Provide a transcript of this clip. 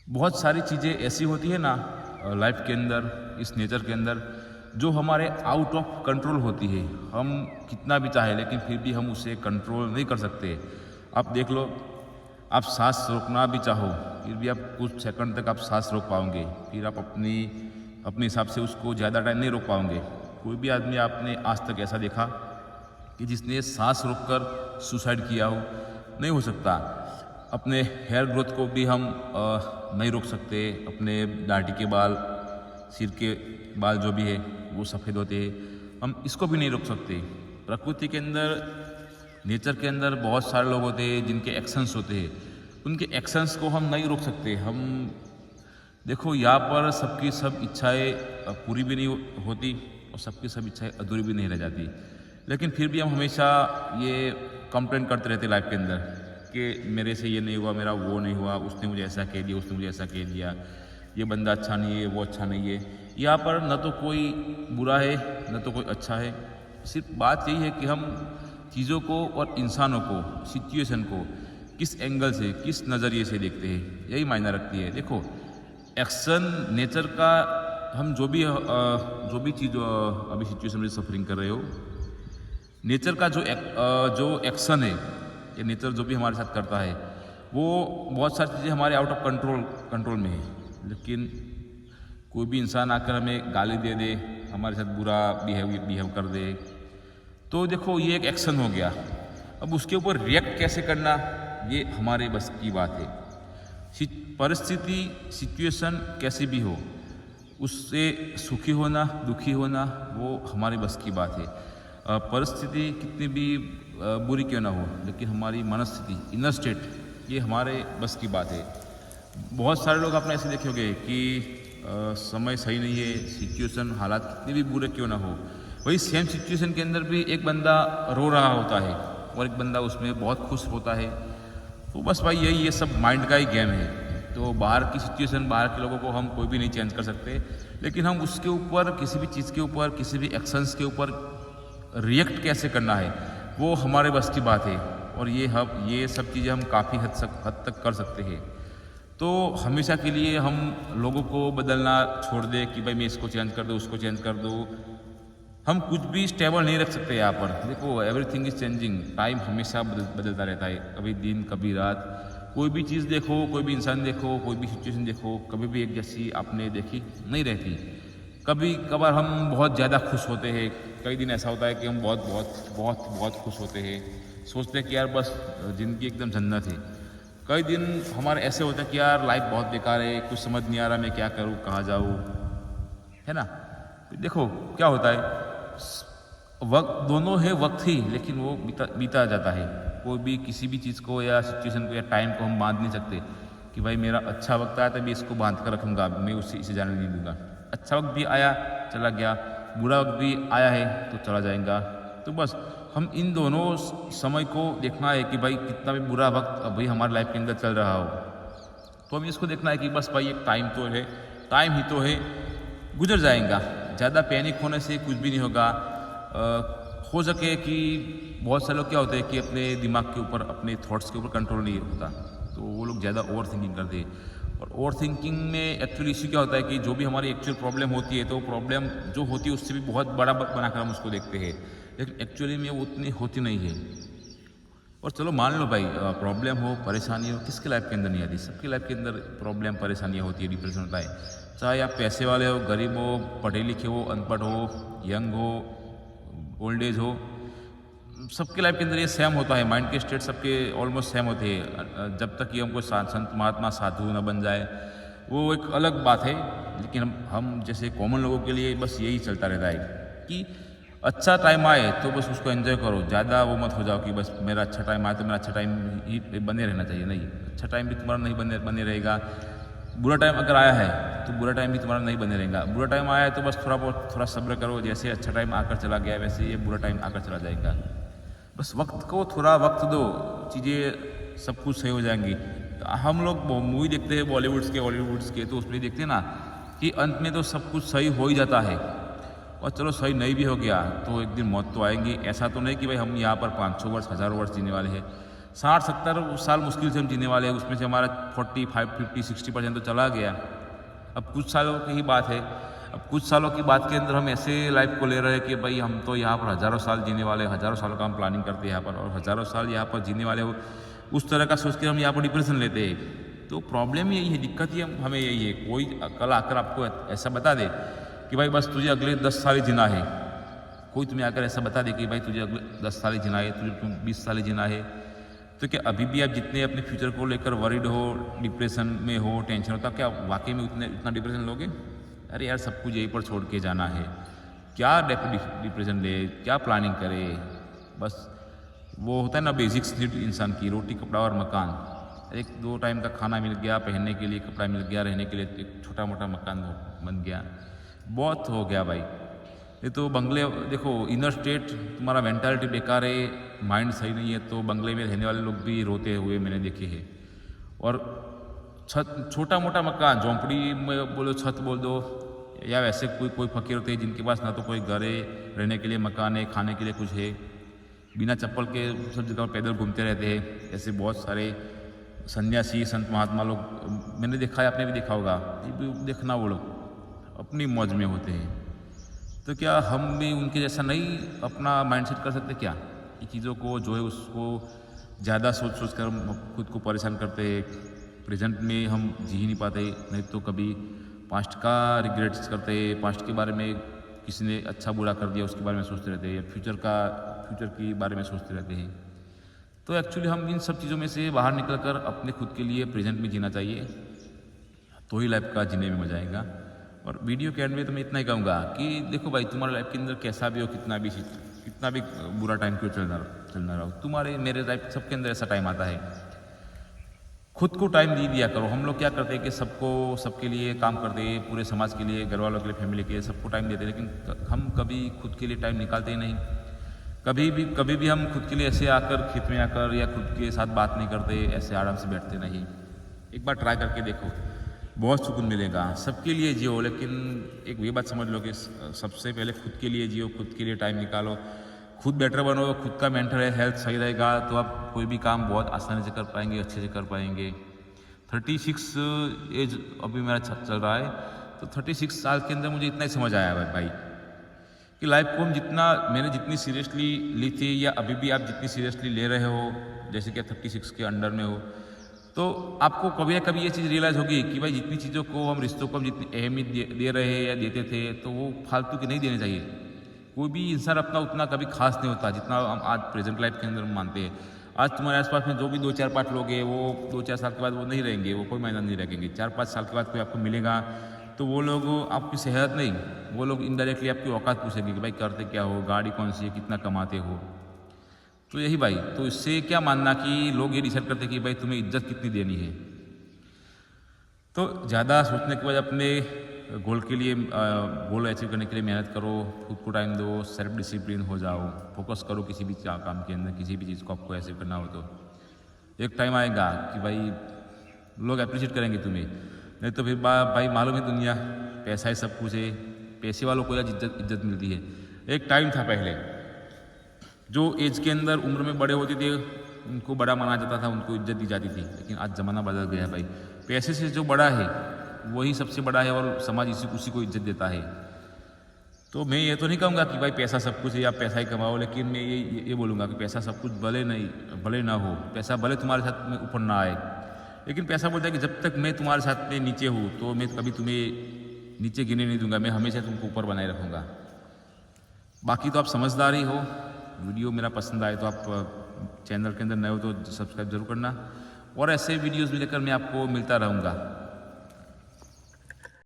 बहुत सारी चीज़ें ऐसी होती है ना लाइफ के अंदर, इस नेचर के अंदर, जो हमारे आउट ऑफ कंट्रोल होती है। हम कितना भी चाहे लेकिन फिर भी हम उसे कंट्रोल नहीं कर सकते। आप देख लो, आप सांस रोकना भी चाहो फिर भी आप कुछ सेकंड तक आप सांस रोक पाओगे, फिर आप अपने हिसाब से उसको ज़्यादा टाइम नहीं रोक पाओगे। कोई भी आदमी आपने आज तक ऐसा देखा कि जिसने सांस रोककर सुसाइड किया हो? नहीं हो सकता। अपने हेयर ग्रोथ को भी हम नहीं रोक सकते। अपने दाढ़ी के बाल, सिर के बाल जो भी है वो सफ़ेद होते हैं, हम इसको भी नहीं रोक सकते। प्रकृति के अंदर, नेचर के अंदर बहुत सारे लोग होते हैं जिनके एक्शंस होते हैं, उनके एक्शंस को हम नहीं रोक सकते। हम देखो, यहाँ पर सबकी सब इच्छाएं पूरी भी नहीं होती और सबकी सब इच्छाएं अधूरी भी नहीं रह जाती। लेकिन फिर भी हम हमेशा ये कंप्लेंट करते रहते लाइफ के अंदर कि मेरे से ये नहीं हुआ, मेरा वो नहीं हुआ, उसने मुझे ऐसा कह दिया, उसने मुझे ऐसा कह दिया, ये बंदा अच्छा नहीं है, वो अच्छा नहीं है। यहाँ पर न तो कोई बुरा है न तो कोई अच्छा है। सिर्फ बात यही है कि हम चीज़ों को और इंसानों को, सिचुएशन को किस एंगल से, किस नज़रिए से देखते हैं, यही मायना रखती है। देखो, एक्शन नेचर का, हम जो भी चीज़ अभी सिचुएशन में सफरिंग कर रहे हो, नेचर का जो एक्शन है, या नेचर जो भी हमारे साथ करता है, वो बहुत सारी चीज़ें हमारे आउट ऑफ कंट्रोल में है। लेकिन कोई भी इंसान आकर हमें गाली दे दे, हमारे साथ बुरा बिहेव कर दे, तो देखो ये एक एक्शन हो गया। अब उसके ऊपर रिएक्ट कैसे करना, ये हमारे बस की बात है। परिस्थिति, सिचुएशन कैसे भी हो, उससे सुखी होना दुखी होना वो हमारे बस की बात है। परिस्थिति कितनी भी बुरी क्यों ना हो, लेकिन हमारी मनस्थिति, इनर स्टेट, ये हमारे बस की बात है। बहुत सारे लोग आपने ऐसे देखे होंगे कि समय सही नहीं है, सिचुएशन, हालात कितने भी बुरे क्यों ना हो, वही सेम सिचुएशन के अंदर भी एक बंदा रो रहा होता है और एक बंदा उसमें बहुत खुश होता है। तो बस भाई यही, ये सब माइंड का ही गेम है। तो बाहर की सिचुएशन, बाहर के लोगों को हम कोई भी नहीं चेंज कर सकते, लेकिन हम उसके ऊपर, किसी भी चीज़ के ऊपर, किसी भी एक्शंस के ऊपर रिएक्ट कैसे करना है, वो हमारे बस की बात है। और ये सब चीज़ें हम काफ़ी हद तक कर सकते हैं। तो हमेशा के लिए हम लोगों को बदलना छोड़ दे कि भाई मैं इसको चेंज कर दूँ, उसको चेंज कर दूँ, हम कुछ भी स्टेबल नहीं रख सकते यहाँ पर। देखो, एवरीथिंग इज चेंजिंग, टाइम हमेशा बदलता रहता है, कभी दिन कभी रात। कोई भी चीज़ देखो, कोई भी इंसान देखो, कोई भी सिचुएशन देखो, कभी भी एक जैसी आपने देखी नहीं रहती। कभी कभार हम बहुत ज़्यादा खुश होते हैं, कई दिन ऐसा होता है कि हम बहुत बहुत बहुत बहुत खुश होते हैं, सोचते हैं कि यार बस ज़िंदगी एकदम जन्नत है। कई दिन हमारे ऐसे होता है कि यार लाइफ बहुत बेकार है, कुछ समझ नहीं आ रहा, मैं क्या करूँ, कहाँ जाऊँ, है ना। देखो क्या होता है, वक्त दोनों है, वक्त ही, लेकिन वो बीता जाता है। कोई भी किसी भी चीज़ को या सिचुएशन को या टाइम को हम बांध नहीं सकते कि भाई मेरा अच्छा वक्त आया तभी इसको बांध कर रखूँगा, मैं इसे जाने नहीं दूंगा। अच्छा वक्त भी आया, चला गया, बुरा वक्त भी आया है तो चला जाएगा। तो बस हम इन दोनों समय को देखना है कि भाई कितना भी बुरा वक्त अभी हमारी लाइफ के अंदर चल रहा हो, तो हमें इसको देखना है कि बस भाई एक टाइम तो है, टाइम ही तो है, गुजर जाएगा। ज़्यादा पैनिक होने से कुछ भी नहीं होगा। हो सके कि बहुत सारे लोग क्या होते हैं कि अपने दिमाग के ऊपर, अपने थॉट्स के ऊपर कंट्रोल नहीं होता, तो वो लोग ज़्यादा ओवर थिंकिंग करते हैं। और ओवर थिंकिंग में एक्चुअली इश्यू क्या होता है कि जो भी हमारी एक्चुअल प्रॉब्लम होती है, तो प्रॉब्लम जो होती है उससे भी बहुत बड़ा बनाकर हम उसको देखते हैं, लेकिन एक्चुअली में वो उतनी होती नहीं है। और चलो मान लो भाई, प्रॉब्लम हो, परेशानी हो, किसके लाइफ के अंदर नहीं आती? सबकी लाइफ के अंदर प्रॉब्लम, परेशानियाँ होती है, डिप्रेशन होता है। चाहे आप पैसे वाले हो, गरीब हो, पढ़े लिखे हो, अनपढ़ हो, यंग हो, ओल्ड एज हो, सबके लाइफ के अंदर ये सेम होता है। माइंड के स्टेट सबके ऑलमोस्ट सेम होते हैं, जब तक कि हमको संत महात्मा साधु न बन जाए, वो एक अलग बात है। लेकिन हम जैसे कॉमन लोगों के लिए बस यही चलता रहता है कि अच्छा टाइम आए तो बस उसको एंजॉय करो, ज़्यादा वो मत हो जाओ कि बस मेरा अच्छा टाइम आए तो मेरा अच्छा टाइम ही बने रहना चाहिए। नहीं, अच्छा टाइम भी तुम्हारा नहीं बने रहेगा। बुरा टाइम अगर आया है तो बुरा टाइम भी तुम्हारा नहीं बने रहेगा। बुरा टाइम आया है तो बस थोड़ा सब्र करो, जैसे अच्छा टाइम आकर चला गया वैसे ये बुरा टाइम आकर चला जाएगा। बस वक्त को थोड़ा वक्त दो, चीज़ें सब कुछ सही हो जाएंगी। हम लोग मूवी देखते हैं बॉलीवुड्स के, हॉलीवुड्स के, तो उसमें देखते हैं ना कि अंत में तो सब कुछ सही हो ही जाता है। और चलो सही नहीं भी हो गया तो एक दिन मौत तो आएंगी। ऐसा तो नहीं कि भाई हम यहाँ पर 500 वर्ष 1000 वर्ष जीने वाले हैं। 60-70 साल मुश्किल से हम जीने वाले हैं, उसमें से हमारा 45, 50, 60% तो चला गया। अब कुछ सालों की ही बात है। अब कुछ सालों की बात के अंदर हम ऐसे लाइफ को ले रहे हैं कि भाई हम तो यहाँ पर हज़ारों साल जीने वाले, हज़ारों सालों का हम प्लानिंग करते हैं यहाँ पर, और हज़ारों साल यहाँ पर जीने वाले हो, उस तरह का सोच के हम यहाँ पर डिप्रेशन लेते हैं। तो प्रॉब्लम यही है, दिक्कत ही हमें यही है। कोई कल आकर आपको ऐसा बता दे कि भाई बस तुझे अगले 10 साल ही जीना है, कोई तुम्हें आकर ऐसा बता दे कि भाई तुझे अगले 10 साल ही जीना है, तुझे 20 साल ही जीना है, तो क्या अभी भी आप जितने अपने फ्यूचर को लेकर वरीड हो, डिप्रेशन में हो, टेंशन होता, क्या वाकई में इतना डिप्रेशन लोगे? अरे यार, सब कुछ यहीं पर छोड़ के जाना है, क्या डिप्रेशन ले, क्या प्लानिंग करे? बस वो होता है ना बेसिक्स नीड इंसान की, रोटी कपड़ा और मकान। 1-2 टाइम का खाना मिल गया, पहनने के लिए कपड़ा मिल गया, रहने के लिए एक छोटा मोटा मकान बन गया, बहुत हो गया भाई। ये तो बंगले देखो, इनर स्टेट तुम्हारा मेंटालिटी बेकार है, माइंड सही नहीं है, तो बंगले में रहने वाले लोग भी रोते हुए मैंने देखे हैं। और छत, छोटा मोटा मकान, झोंपड़ी में बोलो, छत बोल दो, या वैसे कोई फकीर होते हैं जिनके पास ना तो कोई घर है, रहने के लिए मकान है, खाने के लिए कुछ है, बिना चप्पल के सब जगह पैदल घूमते रहते हैं। ऐसे बहुत सारे सन्यासी संत महात्मा लोग मैंने देखा है, आपने भी देखा होगा, देखना वो लोग अपनी मौज में होते हैं। तो क्या हम भी उनके जैसा नहीं अपना माइंडसेट कर सकते क्या? ये चीज़ों को जो है उसको ज़्यादा सोच कर हम खुद को परेशान करते हैं, प्रेजेंट में हम जी ही नहीं पाते, नहीं तो कभी पास्ट का रिग्रेट्स करते हैं, पास्ट के बारे में किसी ने अच्छा बुरा कर दिया उसके बारे में सोचते रहते हैं, या फ्यूचर के बारे में सोचते रहते हैं। तो एक्चुअली हम इन सब चीज़ों में से बाहर निकल कर अपने खुद के लिए प्रेजेंट में जीना चाहिए, तो ही लाइफ का जीने में मजा आएगा। और वीडियो के एंड में तो मैं इतना ही कहूँगा कि देखो भाई, तुम्हारे लाइफ के अंदर कैसा भी हो, कितना भी बुरा टाइम क्यों चलना रहो, तुम्हारे मेरे लाइफ सबके अंदर ऐसा टाइम आता है। खुद को टाइम दे दिया करो। हम लोग क्या करते हैं कि सबके लिए काम करते हैं, पूरे समाज के लिए, घर वालों के लिए, फैमिली के लिए, सबको टाइम देते हैं, लेकिन हम कभी खुद के लिए टाइम निकालते ही नहीं। कभी भी हम खुद के लिए ऐसे आकर खेत में आकर या खुद के साथ बात नहीं करते, ऐसे आराम से बैठते नहीं। एक बार ट्राई करके देखो, बहुत सुकून मिलेगा। सबके लिए जियो, लेकिन एक ये बात समझ लो कि सबसे पहले खुद के लिए जियो, खुद के लिए टाइम निकालो, खुद बेटर बनो, खुद का मेंटल हेल्थ सही रहेगा तो आप कोई भी काम बहुत आसानी से कर पाएंगे, अच्छे से कर पाएंगे। 36 एज अभी मेरा चल रहा है, तो 36 साल के अंदर मुझे इतना ही समझ आया भाई कि लाइफ को हम मैंने जितनी सीरियसली ली थी, या अभी भी आप जितनी सीरियसली ले रहे हो, जैसे कि 36 के अंडर में हो, तो आपको कभी ना कभी ये चीज़ रियलाइज़ होगी कि भाई जितनी चीज़ों को हम, रिश्तों को हम जितनी अहमियत दे रहे हैं या देते थे, तो वो फालतू के नहीं देने चाहिए। कोई भी इंसान अपना उतना कभी खास नहीं होता जितना हम आज प्रेजेंट लाइफ के अंदर मानते हैं। आज तुम्हारे आसपास में जो भी 2-4-5 लोग हैं, वो 2-4 साल के बाद वो नहीं रहेंगे, वो कोई मायना नहीं रखेंगे। 4-5 साल के बाद कोई आपको मिलेगा तो वो लोग आपकी सेहत नहीं, वो लोग इनडायरेक्टली आपकी औकात पूछेंगे कि भाई करते क्या हो, गाड़ी कौन सी है, कितना कमाते हो। तो यही भाई, तो इससे क्या मानना कि लोग ये डिसाइड करते कि भाई तुम्हें इज्जत कितनी देनी है। तो ज़्यादा सोचने के बाद अपने गोल के लिए, गोल अचीव करने के लिए मेहनत करो, खुद को टाइम दो, सेल्फ डिसिप्लिन हो जाओ, फोकस करो किसी भी काम के अंदर, किसी भी चीज़ को आपको अचीव करना हो तो एक टाइम आएगा कि भाई लोग अप्रिशिएट करेंगे तुम्हें। नहीं तो फिर भाई मालूम है दुनिया, पैसा ही सब कुछ है, पैसे वालों को इज्जत मिलती है। एक टाइम था पहले, जो एज के अंदर उम्र में बड़े होते थे उनको बड़ा माना जाता था, उनको इज्जत दी जाती थी, लेकिन आज ज़माना बदल गया है भाई। पैसे से जो बड़ा है वही सबसे बड़ा है, और समाज उसी को इज्जत देता है। तो मैं ये तो नहीं कहूँगा कि भाई पैसा सब कुछ है, आप पैसा ही कमाओ, लेकिन मैं ये बोलूँगा कि पैसा सब कुछ भले ना हो, पैसा भले तुम्हारे साथ में ऊपर ना आए, लेकिन पैसा बोलता है कि जब तक मैं तुम्हारे साथ में नीचे हूँ तो मैं कभी तुम्हें नीचे गिरने नहीं दूंगा, मैं हमेशा तुमको ऊपर बनाए रखूँगा। बाकी तो आप समझदार ही हो। वीडियो मेरा पसंद आए तो आप चैनल के अंदर नए हो तो सब्सक्राइब जरूर करना, और ऐसे वीडियोज़ भी लेकर मैं आपको मिलता रहूँगा।